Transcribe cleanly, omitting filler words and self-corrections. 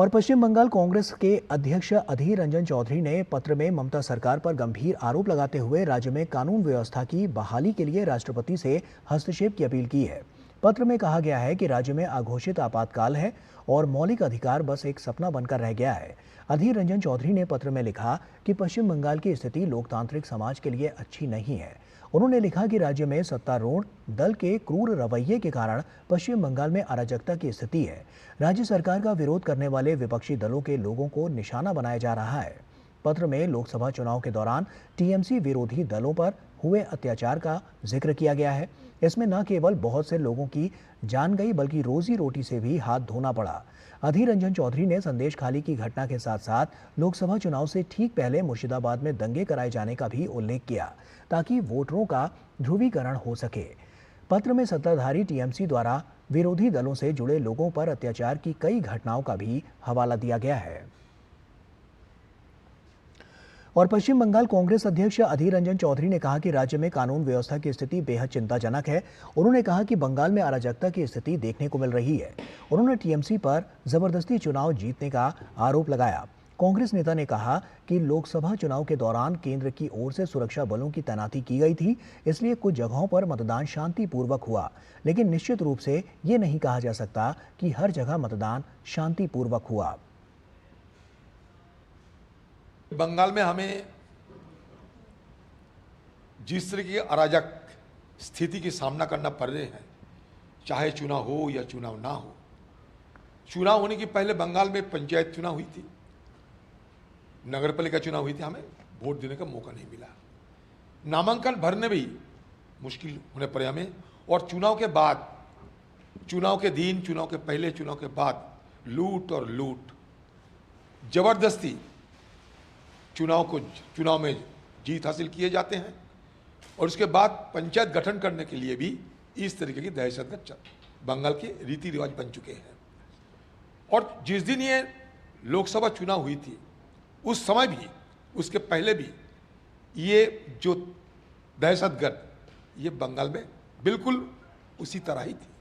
और पश्चिम बंगाल कांग्रेस के अध्यक्ष अधीर रंजन चौधरी ने पत्र में ममता सरकार पर गंभीर आरोप लगाते हुए राज्य में कानून व्यवस्था की बहाली के लिए राष्ट्रपति से हस्तक्षेप की अपील की है। पत्र में कहा गया है कि राज्य में अघोषित आपातकाल है और मौलिक अधिकार बस एक सपना बनकर रह गया है। अधीर रंजन चौधरी ने पत्र में लिखा कि पश्चिम बंगाल की स्थिति लोकतांत्रिक समाज के लिए अच्छी नहीं है। उन्होंने लिखा कि राज्य में सत्तारूढ़ दल के क्रूर रवैये के कारण पश्चिम बंगाल में अराजकता की स्थिति है। राज्य सरकार का विरोध करने वाले विपक्षी दलों के लोगों को निशाना बनाया जा रहा है। पत्र में लोकसभा चुनाव के दौरान टीएमसी विरोधी दलों पर हुए अत्याचार का जिक्र किया गया है। इसमें न केवल बहुत से लोगों की जान गई बल्कि रोजी रोटी से भी हाथ धोना पड़ा। अधीर रंजन चौधरी ने संदेश खाली की घटना के साथ साथ लोकसभा चुनाव से ठीक पहले मुर्शिदाबाद में दंगे कराए जाने का भी उल्लेख किया ताकि वोटरों का ध्रुवीकरण हो सके। पत्र में सत्ताधारी टीएमसी द्वारा विरोधी दलों से जुड़े लोगों पर अत्याचार की कई घटनाओं का भी हवाला दिया गया है। और पश्चिम बंगाल कांग्रेस अध्यक्ष अधीर रंजन चौधरी ने कहा कि राज्य में कानून व्यवस्था की स्थिति बेहद चिंताजनक है। उन्होंने कहा कि बंगाल में अराजकता की स्थिति देखने को मिल रही है। उन्होंने टीएमसी पर जबरदस्ती चुनाव जीतने का आरोप लगाया। कांग्रेस नेता ने कहा कि लोकसभा चुनाव के दौरान केंद्र की ओर से सुरक्षा बलों की तैनाती की गई थी, इसलिए कुछ जगहों पर मतदान शांतिपूर्वक हुआ, लेकिन निश्चित रूप से ये नहीं कहा जा सकता कि हर जगह मतदान शांतिपूर्वक हुआ। बंगाल में हमें जिस तरह की अराजक स्थिति की सामना करना पड़ रहे हैं, चाहे चुनाव हो या चुनाव ना हो। चुनाव होने की पहले बंगाल में पंचायत चुनाव हुई थी, नगर पालिका चुनाव हुई थी, हमें वोट देने का मौका नहीं मिला। नामांकन भरने भी मुश्किल होने पड़े हमें। और चुनाव के बाद, चुनाव के दिन, चुनाव के पहले, चुनाव के बाद लूट और लूट, जबरदस्ती चुनाव में जीत हासिल किए जाते हैं। और उसके बाद पंचायत गठन करने के लिए भी इस तरीके की दहशतगर्द बंगाल के रीति रिवाज बन चुके हैं। और जिस दिन ये लोकसभा चुनाव हुई थी, उस समय भी, उसके पहले भी ये जो दहशतगर्द, ये बंगाल में बिल्कुल उसी तरह ही थी।